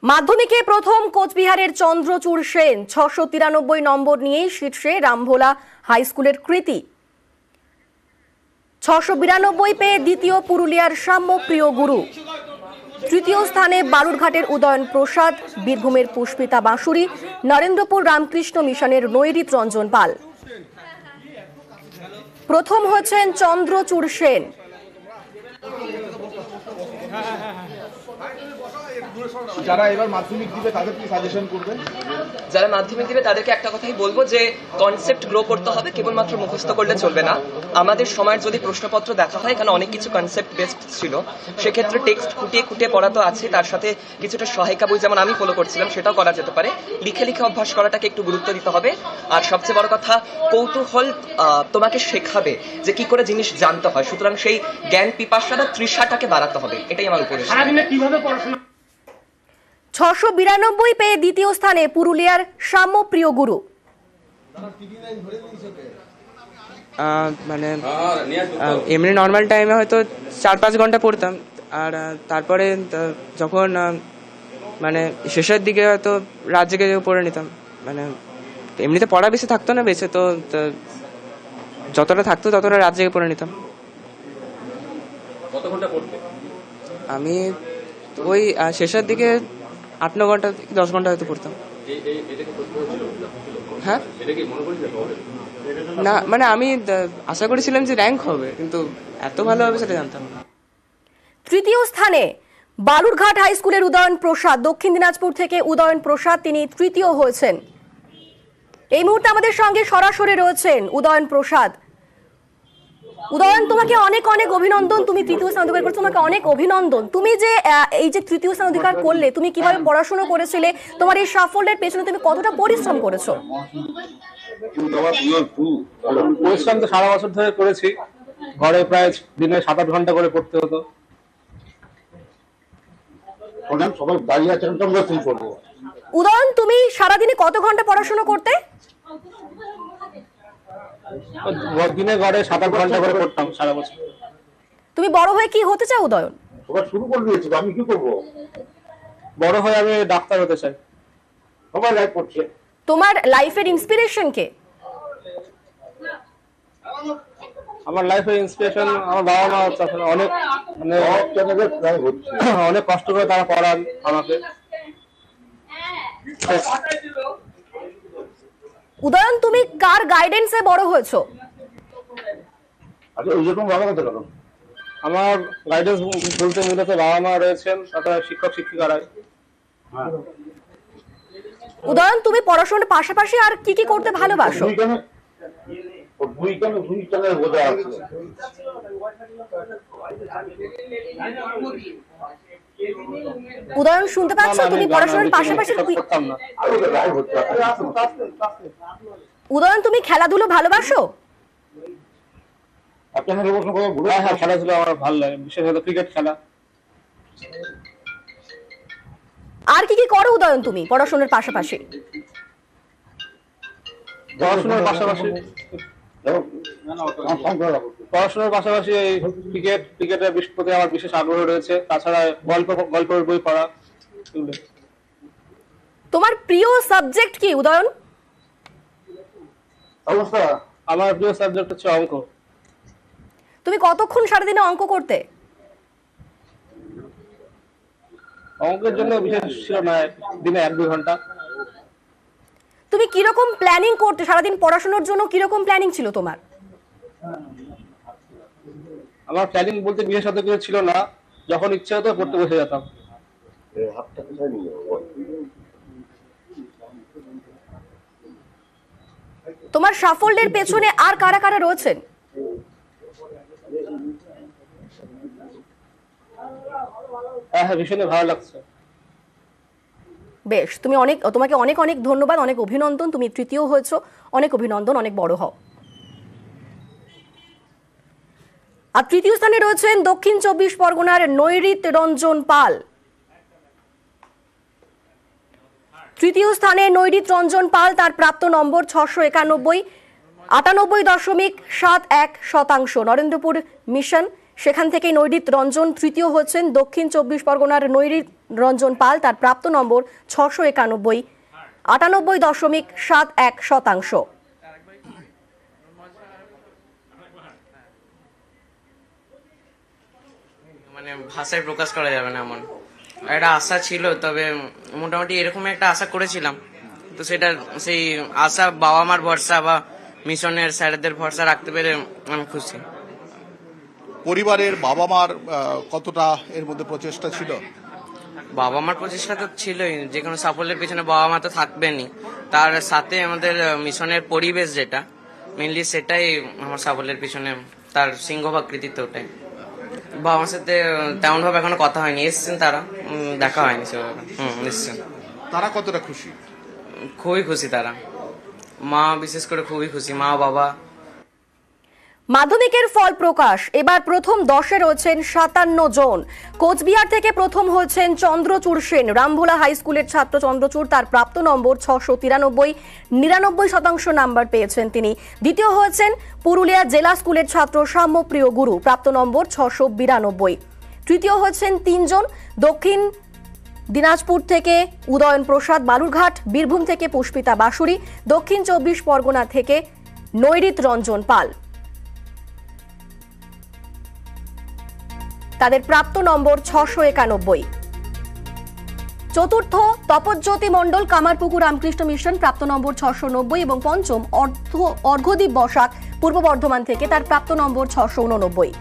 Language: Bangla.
মাধ্যমিকে প্রথম কোচবিহারের চন্দ্রচূড় সেন ৬৯৩ নম্বর নিয়েই শীর্ষে রামভোলা হাই স্কুলের কৃতি। ৬৯২ পেয়ে দ্বিতীয় পুরুলিয়ার সাম্যপ্রিয় গুরু। তৃতীয় স্থানে বালুরঘাটের উদয়ন প্রসাদ, বীরভূমের পুষ্পিতা বাঁশুরি, নরেন্দ্রপুর রামকৃষ্ণ মিশনের নৈরিত রঞ্জন পাল। প্রথম হচ্ছেন চন্দ্রচূড় সেন। যারা এবার মাধ্যমিক দিবে তাদের কি সাজেশন করবেন? যারা মাধ্যমিক দিবে তাদেরকে একটা কথাই বলবো যে কনসেপ্ট গ্রো করতে হবে, কেবলমাত্র মুখস্থ করলে চলবে না। আমাদের সময়ের যদি প্রশ্নপত্র দেখা হয়, এখানে অনেক কিছু কনসেপ্ট বেসড ছিল, সেক্ষেত্রে টেক্সট খুঁটিয়ে খুঁটিয়ে পড়া তো আছে, তার সাথে কিছুটা সহায়িকা বই যেমন আমি ফলো করছিলাম সেটাও করা যেতে পারে। লিখে লিখে অভ্যাস করাটাকে একটু গুরুত্ব দিতে হবে। আর সবচেয়ে বড় কথা, কৌতূহল তোমাকে শেখাবে যে কি করে জিনিস জানতে হয়, সুতরাং সেই জ্ঞান পিপাসাটা তৃষাটাকে বাড়াতে হবে, এটাই আমার উপদেশ। ৬৯২ পেয়ে দ্বিতীয় স্থানে পুরুলিয়ার সাম্যপ্রিয় গুরু। মানে এমনি নর্মাল টাইমে হয়তো ৪-৫ ঘন্টা পড়তাম, আর তারপরে যখন মানে শেষের দিকে হয়তো রাত জেগে পড়ে নিতাম। মানে এমনিতে পড়া বেশি থাকতো না, বেশি তো যতটা থাকতো ততটা রাত জেগে পড়ে নিতাম। কত ঘন্টা পড়তে? আমি ওই শেষের দিকে ৮-৯ ঘন্টা, ১০ ঘন্টা হয়তো পড়তাম। হ্যাঁ, না মানে আমি আশা করেছিলাম যে র্যাঙ্ক হবে, কিন্তু এত ভালো হবে সেটা জানতাম না। তৃতীয় স্থানে বালুরঘাট হাই স্কুলের উদয়ন প্রসাদ। দক্ষিণ দিনাজপুর থেকে উদয়ন প্রসাদ, তিনি তৃতীয় হয়েছেন। এই মুহূর্তে আমাদের সঙ্গে সরাসরি রয়েছেন উদয়ন প্রসাদ। উদয়ন, তোমাকে অনেক অনেক অভিনন্দন, তুমি তৃতীয় স্থান অধিকার করেছো, তোমাকে অনেক অভিনন্দন। তুমি যে এই যে তৃতীয় স্থান অধিকার করলে, তুমি কিভাবে পড়াশোনা করেছিলে, তোমার এই সাফল্যের পেছনে তুমি কতটা পরিশ্রম করেছো? পরিশ্রম তো সারা বছর ধরে করেছি, ঘরে প্রায় দিনে ৭-৮ ঘন্টা করে পড়তে হতো। উদয়ন, তুমি সারাদিনে কত ঘন্টা পড়াশোনা করতে? দিনে ঘরে ৭-৮ ঘন্টা করে পড়তাম সারা বছর। তুমি বড় হয়ে কি হতে চাও উদয়ন? শুরু করে দিয়েছি, আমি কি করবো? বড় হয়ে আমি ডাক্তার হতে চাই। সবাই লাইফ করছে। তোমার লাইফের ইন্সপিরেশন কে? আমার লাইফের ইন্সপিরেশন আমার বাবা মা। অনেক মানে অনেক কষ্ট করে তারা পড়ান আমাকে। উদয়ন, তুমি কার গাইডেন্সে বড় হয়েছো? আমার গাইডেন্স বলতে মূলত বাবা মা রয়েছেন, তাছাড়া শিক্ষক শিক্ষিকারা। উদয়ন, তুমি পড়াশোনার পাশাপাশি আর কি কি করতে ভালোবাসো? উদয়ন, শুনতে পাচ্ছ? তুমি পড়াশোনার পাশাপাশি উদয়ন, তুমি খেলাধুলো ভালোবাসো? হ্যাঁ, খেলাধুলা আমার ভালো লাগে, বিশেষত ক্রিকেট খেলা। আর কি কি করো উদয়ন তুমি পড়াশোনার পাশাপাশি? পড়াশোনার পাশাপাশি এই ক্রিকেটের প্রতি আমার বিশেষ আগ্রহ রয়েছে। তাছাড়া গল্পের বই পড়া। তোমার প্রিয় সাবজেক্ট কি উদয়ন? আমার প্রিয় সাবজেক্ট হচ্ছে অঙ্ক। তুমি কতক্ষণ সারাদিনে অঙ্ক করতে? অঙ্কের জন্য বিশেষ ছিল না, দিনে 1-2 ঘন্টা। তুমি কিরকম প্ল্যানিং করতে সারাদিন পড়াশোনার জন্য? কিরকম প্ল্যানিং ছিল তোমার? আমার প্ল্যানিং বলতে বিশেষত কিছু ছিল না, যখন ইচ্ছা হতো পড়তে বসে যেতাম। তোমার সাফল্যের পেছনে আর কারা কারা রয়েছেন? হ্যাঁ, ভীষণ ভালো লাগছে। বেশ, তোমাকে অনেক অনেক ধন্যবাদ, অনেক অভিনন্দন। তুমি তৃতীয় হয়েছো, অনেক অভিনন্দন, অনেক বড় হও। আর তৃতীয় স্থানে রয়েছেন দক্ষিণ ২৪ পরগনার নৈরিত রঞ্জন পাল। তৃতীয় স্থানে নৈরিত রঞ্জন পাল, তার প্রাপ্ত নম্বর ৬৯১, ৯৮.৭১%। নরেন্দ্রপুর মিশন সেখান থেকেই নৈরিত রঞ্জন তৃতীয় হচ্ছেন। দক্ষিণ 24 পরগনার নৈরিত রঞ্জন পাল, তার প্রাপ্ত নম্বর 691, 98.71%। মানে ভাষায় প্রকাশ করা যাবে না এমন একটা আশা ছিল, তবে মোটামুটি এরকম একটা আশা করেছিলাম, তো সেটা সেই আশা বাবা মার ভরসা বা মিশনের স্যারদের ভরসা রাখতে পেরে আমি খুশি। পরিবারের বাবা মার কতটা এর মধ্যে প্রচেষ্টা ছিল? বাবা মার প্রচেষ্টা তো ছিলই, যে কোনো সাফল্যের পিছনে বাবা মা তো থাকবেনই, তার সাথে আমাদের মিশনের পরিবেশ যেটা মেনলি সেটাই আমার সাফল্যের পিছনে তার সিংহভাগ কৃতিত্ব ওটাই। বাবা মার সাথে তেমন ভাবে এখনো কথা হয়নি, এসছেন তারা, দেখা হয়নি সেভাবে। এসছেন। তারা কতটা খুশি? খুবই খুশি তারা, মা বিশেষ করে খুবই খুশি, মা বাবা। মাধ্যমিকের ফল প্রকাশ, এবার প্রথম 10-এ রয়েছেন 57 জন। কোচবিহার থেকে প্রথম হয়েছেন চন্দ্রচূড় সেন, রামভোলা হাই স্কুলের ছাত্র চন্দ্রচূড়, তার প্রাপ্ত নম্বর 693, 99% নাম্বার পেয়েছেন তিনি। দ্বিতীয় হয়েছেন পুরুলিয়া জেলা স্কুলের ছাত্র সাম্যপ্রিয় গুরু, প্রাপ্ত নম্বর 692। তৃতীয় হয়েছেন 3 জন, দক্ষিণ দিনাজপুর থেকে উদয়ন প্রসাদ, বালুরঘাট বীরভূম থেকে পুষ্পিতা বাসুরি, দক্ষিণ 24 পরগনা থেকে নৈরিত রঞ্জন পাল। তাদের প্রাপ্ত নম্বর 691। চতুর্থ তপজ্যোতি মণ্ডল, কামারপুকুর রামকৃষ্ণ মিশন, প্রাপ্ত নম্বর 690 এবং পঞ্চম অর্ঘ্যদীপ বসাক পূর্ব বর্ধমান থেকে, তার প্রাপ্ত নম্বর 689।